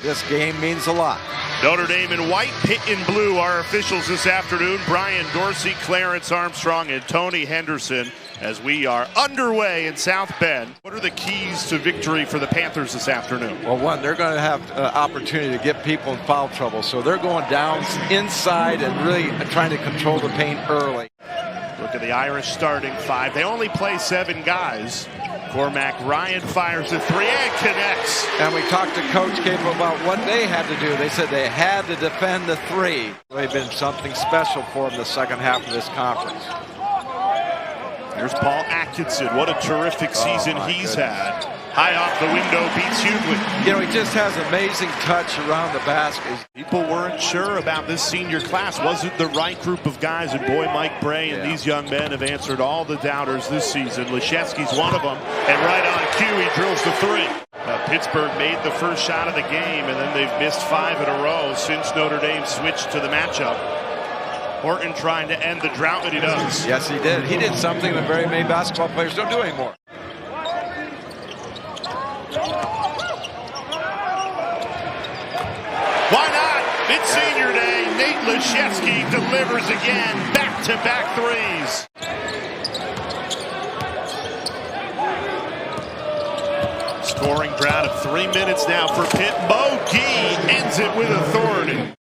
This game means a lot. Notre Dame in white, Pitt in blue. Our officials this afternoon, Brian Dorsey, Clarence Armstrong, and Tony Henderson, as we are underway in South Bend. What are the keys to victory for the Panthers this afternoon? Well, one, they're going to have opportunity to get people in foul trouble, so they're going down inside and really trying to control the paint early. Look at the Irish starting five. They only play 7 guys. Cormac Ryan fires a 3 and connects. And we talked to Coach Cable about what they had to do. They said they had to defend the 3. They've been something special for them the second half of this conference. Here's Paul Atkinson. What a terrific season he's had. High off the window, beats Hugley. You know, he just has amazing touch around the basket. People weren't sure about this senior class. Wasn't the right group of guys, and boy, Mike Bray and these young men have answered all the doubters this season. Laszewski's one of them, and right on cue, he drills the 3. Pittsburgh made the first shot of the game, and then they've missed 5 in a row since Notre Dame switched to the matchup. Horton trying to end the drought, and he does. Yes, he did. He did something that very many basketball players don't do anymore. Why not? It's senior day. Nate Laszewski delivers again. Back-to-back threes. Scoring drought of 3 minutes now for Pitt. Gueye ends it with authority.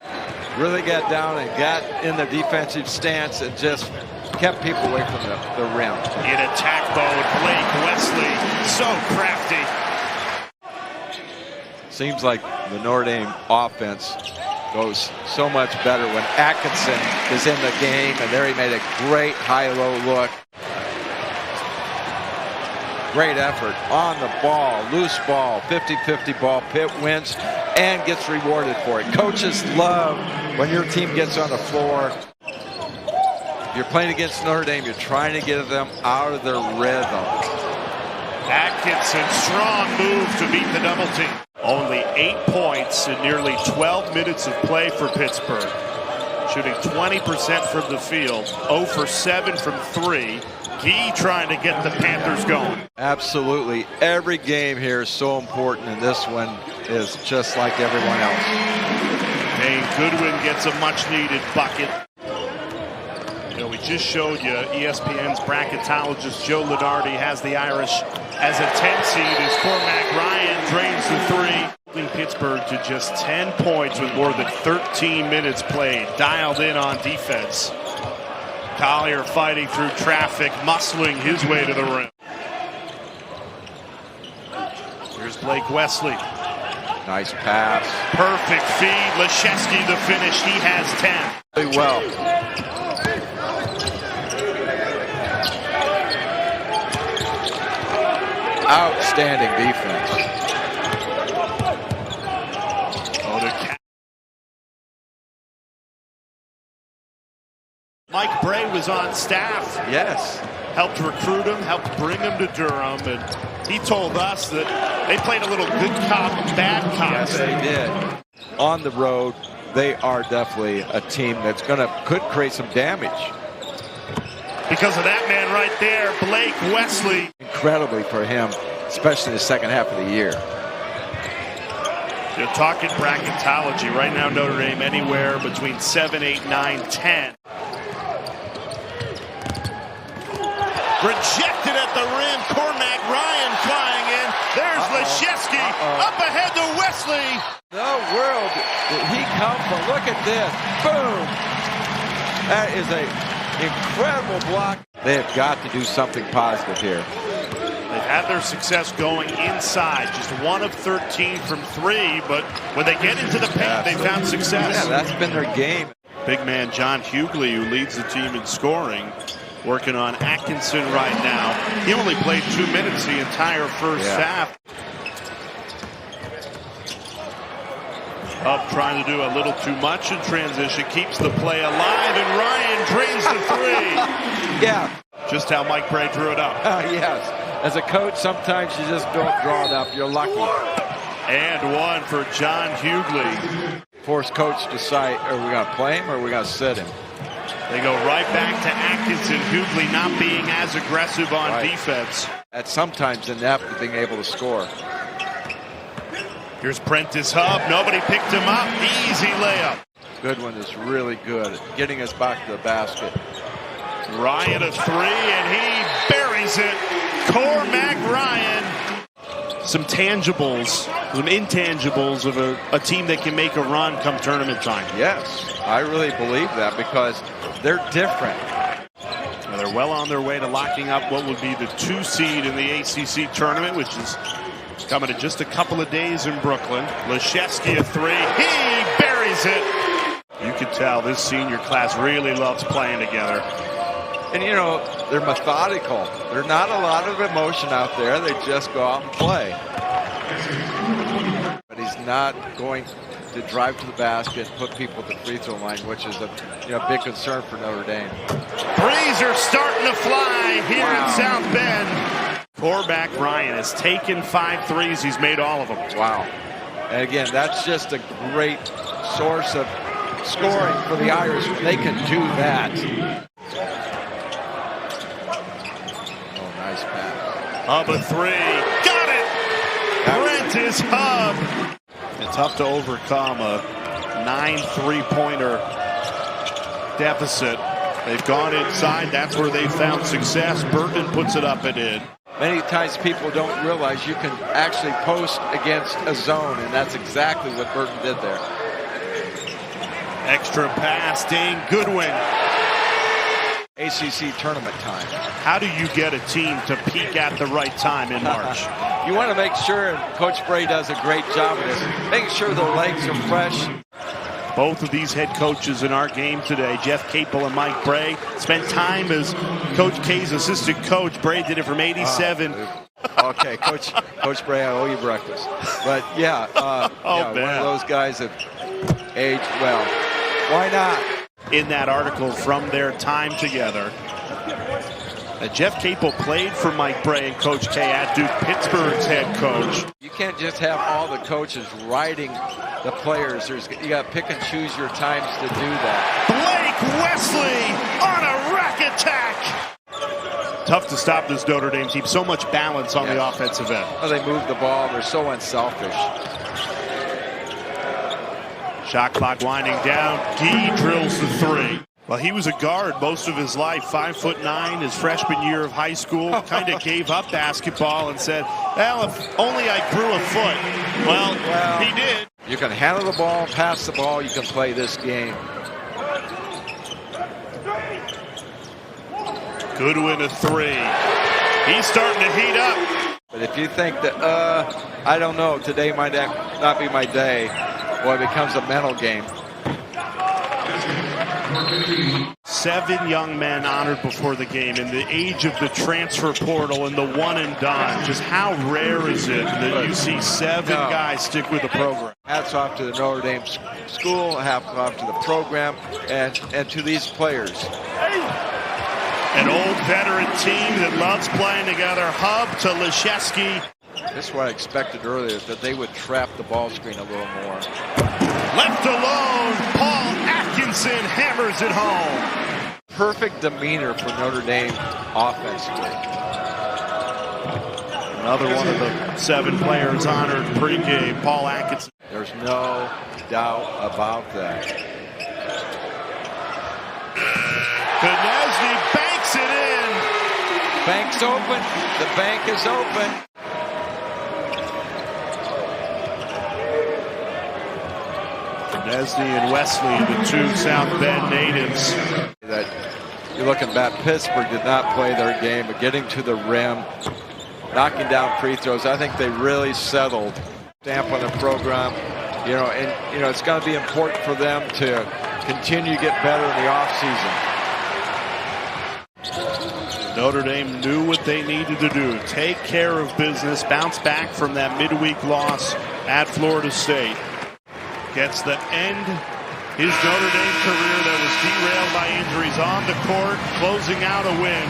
Really got down and got in the defensive stance and just kept people away from the rim. In attack mode, Blake Wesley, so crafty. Seems like the Notre Dame offense goes so much better when Atkinson is in the game, and there he made a great high-low look. Great effort on the ball, loose ball, 50-50 ball. Pitt wins and gets rewarded for it. Coaches love when your team gets on the floor. If you're playing against Notre Dame, you're trying to get them out of their rhythm. Atkinson, strong move to beat the double team. Only 8 points in nearly 12 minutes of play for Pittsburgh. Shooting 20% from the field, 0 for 7 from 3. Gueye trying to get the Panthers going. Absolutely. Every game here is so important, and this one is just like everyone else. Dane Goodwin gets a much-needed bucket. You know, we just showed you ESPN's bracketologist Joe Lunardi has the Irish as a 10 seed as Cormac Ryan drains the 3. Leading Pittsburgh to just 10 points with more than 13 minutes played. Dialed in on defense. Collier fighting through traffic, muscling his way to the rim. Here's Blake Wesley. Nice pass. Perfect feed. Laszewski the finish. He has 10. Really well. Outstanding defense. Mike Bray was on staff. Yes. Helped recruit him, helped bring him to Durham, and he told us that they played a little good cop, bad cop. Yes, they did. On the road, they are definitely a team that's could create some damage. Because of that man right there, Blake Wesley. Incredibly for him, especially the second half of the year. You're talking bracketology. Right now, Notre Dame anywhere between 7, 8, 9, 10. Rejected at the rim. Cormac Ryan flying in. There's Laszewski up ahead to Wesley. The world did he come from? Look at this. Boom. That is an incredible block. They have got to do something positive here. They've had their success going inside. Just 1 of 13 from 3, but when they get into the paint, they found success. Yeah, that's been their game. Big man John Hugley, who leads the team in scoring, working on Atkinson right now. He only played 2 minutes the entire first half. Up trying to do a little too much in transition. Keeps the play alive, and Ryan drains the 3. Yeah. Just how Mike Bray drew it up. Yes. As a coach, sometimes you just don't draw it up. You're lucky. And 1 for John Hugley. Force coach to decide, are we going to play him or are we going to sit him? They go right back to Atkinson. Hugley not being as aggressive on defense. That's sometimes enough to being able to score. Here's Prentice Hub. Nobody picked him up. Easy layup. Goodwin is really good at getting us back to the basket. Ryan a three, and he buries it. Cormac Ryan. Some tangibles, some intangibles of a team that can make a run come tournament time. Yes, I really believe that because they're different. Well, they're well on their way to locking up what would be the 2 seed in the ACC tournament, which is coming in just a couple of days in Brooklyn. Laszewski a three. He buries it. You can tell this senior class really loves playing together. And, you know, they're methodical. There's not a lot of emotion out there. They just go out and play. But he's not going to drive to the basket and put people at the free throw line, which is a big concern for Notre Dame. Threes are starting to fly here in South Bend. Cormac Ryan has taken 5 threes. He's made all of them. Wow. And again, that's just a great source of scoring for the Irish when they can do that. Nice pass. Hub a three. Got it! Prentice Hub. It's tough to overcome a 9 3-pointer deficit. They've gone inside. That's where they found success. Burton puts it up and in. Many times people don't realize you can actually post against a zone, and that's exactly what Burton did there. Extra pass, Dane Goodwin. ACC tournament time. How do you get a team to peak at the right time in March? You want to make sure, and Coach Bray does a great job of this, making sure their legs are fresh. Both of these head coaches in our game today, Jeff Capel and Mike Bray, spent time as Coach K's assistant coach. Bray did it from 87. Okay, Coach Bray, I owe you breakfast. But yeah, one of those guys that aged well. Why not? In that article from their time together, Jeff Capel played for Mike Bray and Coach K at Duke, Pittsburgh's head coach. You can't just have all the coaches writing the players. You got to pick and choose your times to do that. Blake Wesley on a rack attack. Tough to stop this Notre Dame team. So much balance on the offensive end. Well, they move the ball. They're so unselfish. Shot clock winding down. Gueye drills the three. Well, he was a guard most of his life, 5'9", his freshman year of high school. Kind of gave up basketball and said, well, if only I grew a foot. Well, he did. You can handle the ball, pass the ball, you can play this game. Goodwin a three. He's starting to heat up. But if you think that, I don't know, today might not be my day, well, it becomes a mental game. 7 young men honored before the game in the age of the transfer portal and the one and done. Just how rare is it that you see 7 guys stick with the program? Hats off to the Notre Dame school, hats off to the program, and to these players. An old veteran team that loves playing together. Hub to Laszewski. This is what I expected earlier, that they would trap the ball screen a little more. Left alone, Paul Atkinson hammers it home. Perfect demeanor for Notre Dame offensively. Another one of the 7 players honored pregame, Paul Atkinson. There's no doubt about that. Condensed banks it in. Bank's open. The bank is open. Condensed and Wesley, the 2 South Bend natives. That you're looking back, Pittsburgh did not play their game, but getting to the rim, knocking down free throws, I think they really settled. Stamp on the program, and it's going to be important for them to continue to get better in the offseason. Notre Dame knew what they needed to do. Take care of business, bounce back from that midweek loss at Florida State. Gets the end his Notre Dame career that was derailed by injuries on the court, closing out a win